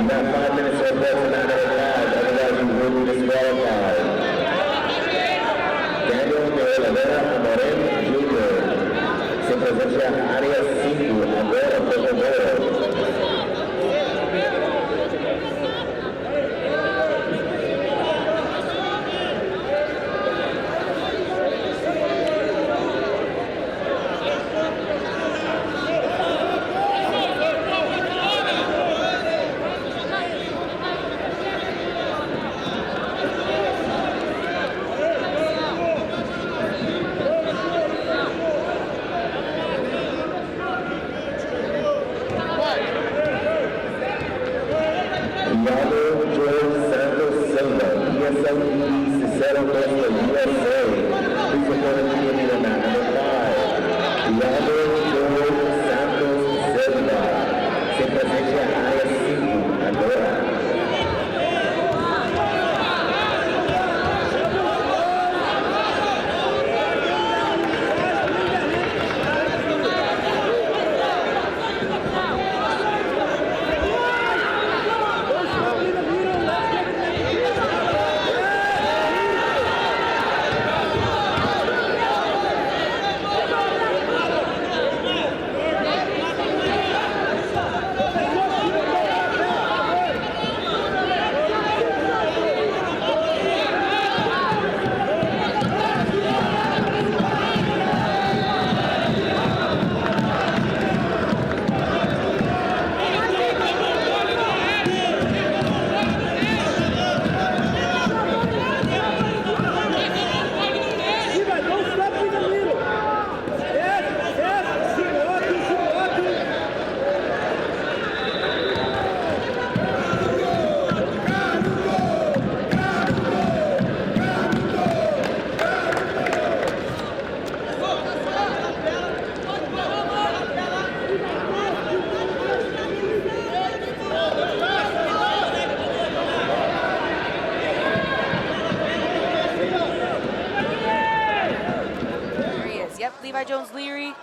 got 5 minutes left in that round. Otherwise, you will be disqualified. Daniel de Oliveira Moreno Jr. se presenta área 5, agora por favor. Levi Jones-Leary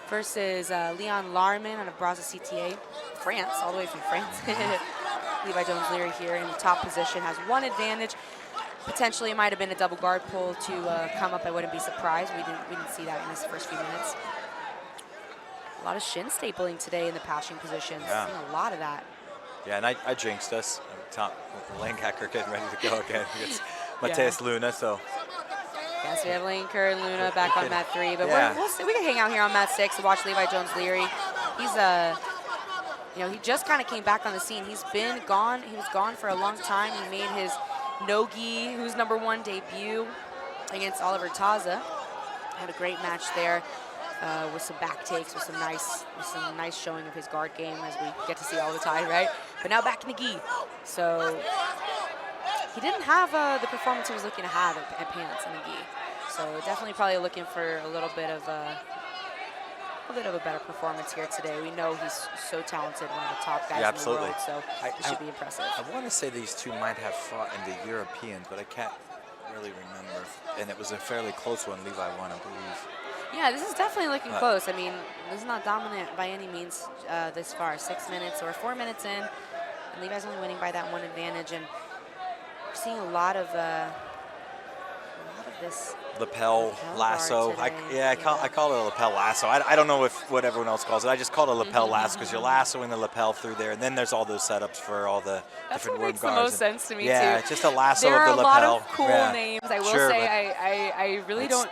versus Larman out of Brazza CTA, France, all the way from France. Levi Jones-Leary here in the top position has one advantage. Potentially, it might have been a double guard pull to come up. I wouldn't be surprised. We didn't see that in this first few minutes. A lot of shin stapling today in the passing positions. Yeah. Seen a lot of that. Yeah, and I jinxed us. Top with Lane Hacker getting ready to go again against Mateus Luna. So. Yes, we have Lane Kerr and Luna back on mat 3, but we'll see. We can hang out here on mat 6 and watch Levi Jones-Leary. He's you know, he just kind of came back on the scene. He's been gone. He was gone for a long time. He made his no-gi, who's #1 debut against Oliver Taza. Had a great match there with some back takes, with some nice showing of his guard game, as we get to see all the time, right? But now back in the gi. So he didn't have the performance he was looking to have at Pants in the gi. So definitely probably looking for a little bit of a better performance here today. We know he's so talented, one of the top guys in the world, so it should be impressive. I want to say these two might have fought in the Europeans, but I can't really remember. And it was a fairly close one. Levi won, I believe. Yeah, this is definitely looking close. I mean, this is not dominant by any means this far. 6 minutes or 4 minutes in, and Levi's only winning by that one advantage. And we're seeing a lot of this lapel lasso. I call it a lapel lasso. I don't know what everyone else calls it. I just call it a lapel lasso because you're lassoing the lapel through there, and then there's all those setups for all the different worm guards. That's what makes the most sense to me too. Yeah, it's just a lasso there of the lapel. There are a lot of cool names. I will say I really don't.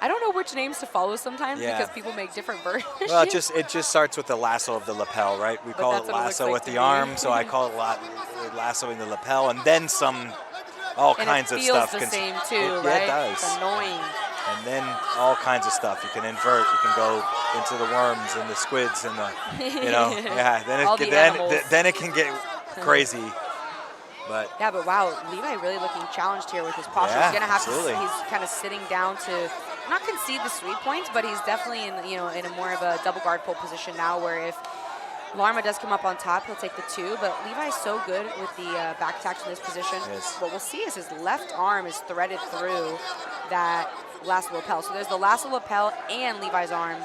I don't know which names to follow sometimes because people make different versions. Well, it just starts with the lasso of the lapel, right? We call it lasso with the arm, so I call it lassoing the lapel, and then all kinds of stuff. It feels the same too, right? Yeah, it does. It's annoying. And then all kinds of stuff. You can invert. You can go into the worms and the squids and the, then it can get crazy. But yeah, but wow, Levi really looking challenged here with his posture. Yeah, he's gonna have absolutely. to. He's kind of sitting down to not concede the sweep points, but he's definitely in in a more of a double guard pull position now, where if Larma does come up on top, he'll take the 2, but Levi's so good with the back attacks in this position. Yes. What we'll see is his left arm is threaded through that lasso lapel. So there's the lasso lapel and Levi's arm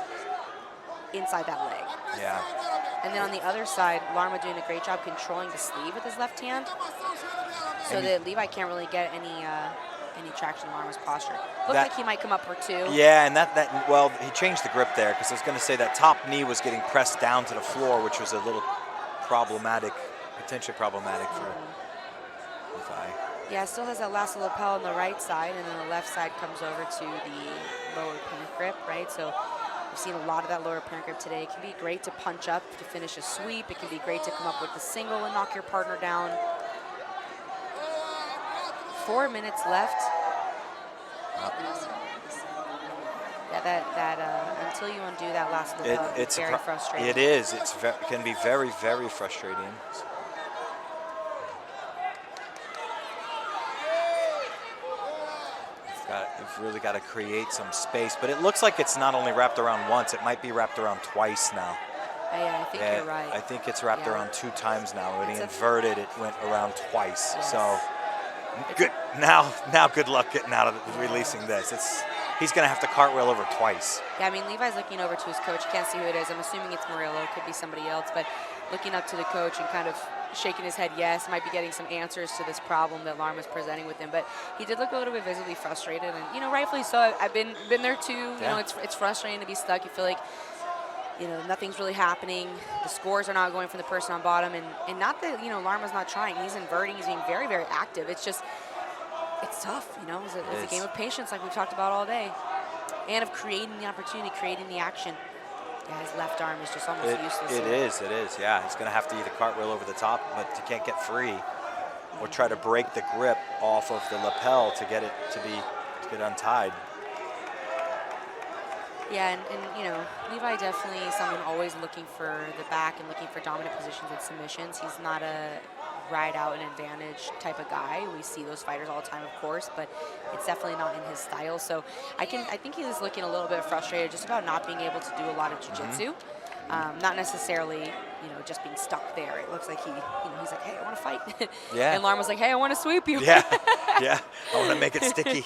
inside that leg. Yeah. And then on the other side, Larman doing a great job controlling the sleeve with his left hand, so that Levi can't really get any traction in Larman's posture. Looks like he might come up for 2. Yeah, and well, he changed the grip there, because I was going to say that top knee was getting pressed down to the floor, which was a little problematic, potentially problematic for Levi. Yeah, still has that lasso lapel on the right side, and then the left side comes over to the lower pant grip, right? So we've seen a lot of that lower pant grip today. It can be great to punch up to finish a sweep. It can be great to come up with the single and knock your partner down. 4 minutes left. Yeah, until you undo that last lapel, it's very frustrating. It is. It can be very, very frustrating. You've really got to create some space, but it looks like it's not only wrapped around once; it might be wrapped around twice now. Yeah, I think you're right. I think it's wrapped around 2 times now. When he inverted, it went around twice. Yes. So good. Now, good luck getting out of releasing this. He's going to have to cartwheel over twice. Yeah, I mean, Levi's looking over to his coach. Can't see who it is. I'm assuming it's Murillo. It could be somebody else, but looking up to the coach and kind of shaking his head yes, might be getting some answers to this problem that Larman's presenting with him. But he did look a little bit visibly frustrated, and rightfully so. I've been there too. You know, it's frustrating to be stuck. You feel like nothing's really happening. The scores are not going from the person on bottom, and not that Larman's not trying. He's inverting. He's being very, very active. It's just it's tough. It's a game of patience, like we've talked about all day, and of creating the opportunity, creating the action. Yeah, his left arm is just almost useless. It is. Yeah, he's going to have to either cartwheel over the top, but he can't get free, or try to break the grip off of the lapel to get it to get untied. Yeah, and Levi definitely someone always looking for the back and looking for dominant positions and submissions. He's not a ride out an advantage type of guy. We see those fighters all the time, of course, but it's definitely not in his style. So I think he was looking a little bit frustrated just about not being able to do a lot of jiu-jitsu. Not necessarily, just being stuck there. It looks like he's like, hey, I want to fight. Yeah. And Larman was like, hey, I want to sweep you. Yeah. I want to make it sticky.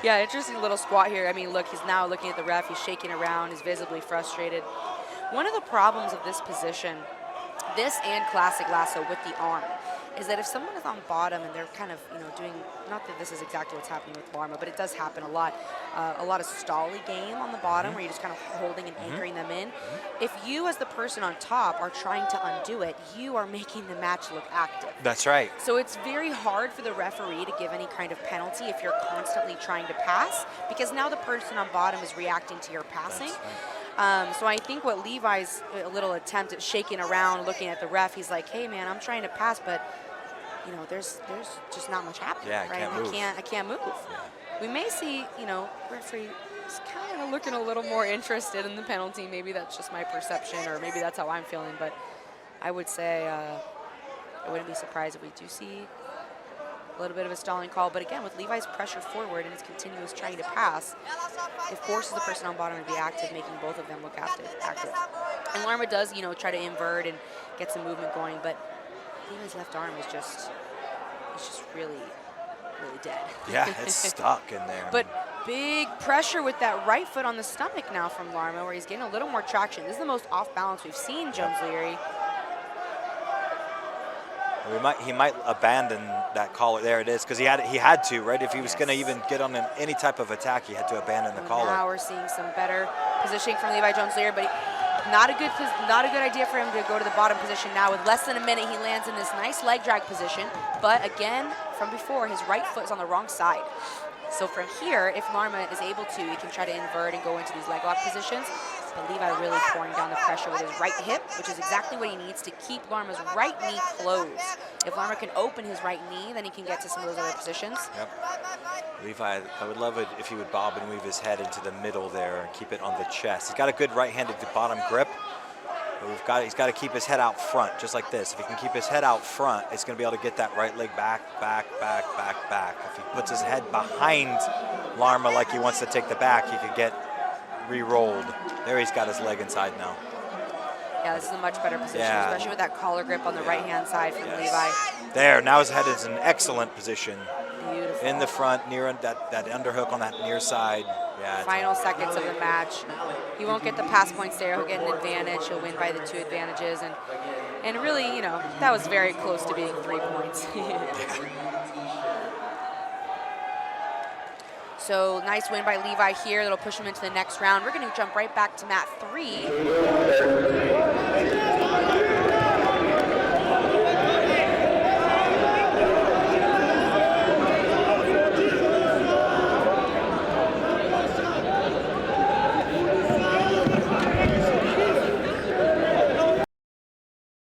Yeah, interesting little squat here. I mean, look, he's now looking at the ref. He's shaking around. He's visibly frustrated. One of the problems of this position, this and classic lasso with the arm, is that if someone is on bottom and they're kind of, doing, not that this is exactly what's happening with Larman, but it does happen a lot of stally game on the bottom where you're just kind of holding and anchoring them in. If you as the person on top are trying to undo it, you are making the match look active. That's right. So it's very hard for the referee to give any kind of penalty if you're constantly trying to pass, because now the person on bottom is reacting to your passing. That's right. So I think what Levi's little attempt at shaking around, looking at the ref, he's like, hey man, I'm trying to pass, but there's just not much happening. Yeah, right? I can't move. Yeah. We may see, referee is kind of looking a little more interested in the penalty. Maybe that's just my perception, or maybe that's how I'm feeling, but I would say I wouldn't be surprised if we do see a little bit of a stalling call. But again, with Levi's pressure forward and his continuous trying to pass, it forces the person on bottom to be active, making both of them look active. And Larman does, try to invert and get some movement going, but Levi's left arm is just really, really dead. Yeah, it's stuck in there. But big pressure with that right foot on the stomach now from Larman, where he's getting a little more traction. This is the most off balance we've seen Jones-Leary. He might abandon that collar. There it is, because he had to, right? If he was going to even get on any type of attack, he had to abandon the collar. Now we're seeing some better positioning from Levi Jones-Leary, but not a good idea for him to go to the bottom position now. With less than a minute, he lands in this nice leg drag position. But again, from before, his right foot is on the wrong side. So from here, if Larman is able to, he can try to invert and go into these leg lock positions. But Levi really pouring down the pressure with his right hip, which is exactly what he needs to keep Larman's right knee closed. If Larman can open his right knee, then he can get to some of those other positions. Yep. Levi, I would love it if he would bob and weave his head into the middle there and keep it on the chest. He's got a good right-handed bottom grip. But he's got to keep his head out front, just like this. If he can keep his head out front, it's going to be able to get that right leg back. If he puts his head behind Larman like he wants to take the back, he could get re-rolled. There he's got his leg inside now. Yeah, this is a much better position, especially with that collar grip on the right-hand side from Levi. There, now his head is in excellent position. Beautiful. In the front, near that underhook on that near side. Yeah, Final seconds of the match. He won't get the pass points there. He'll get an advantage. He'll win by the 2 advantages. And really, you know, that was very close to being 3 points. So nice win by Levi here. That'll push him into the next round. We're going to jump right back to mat 3.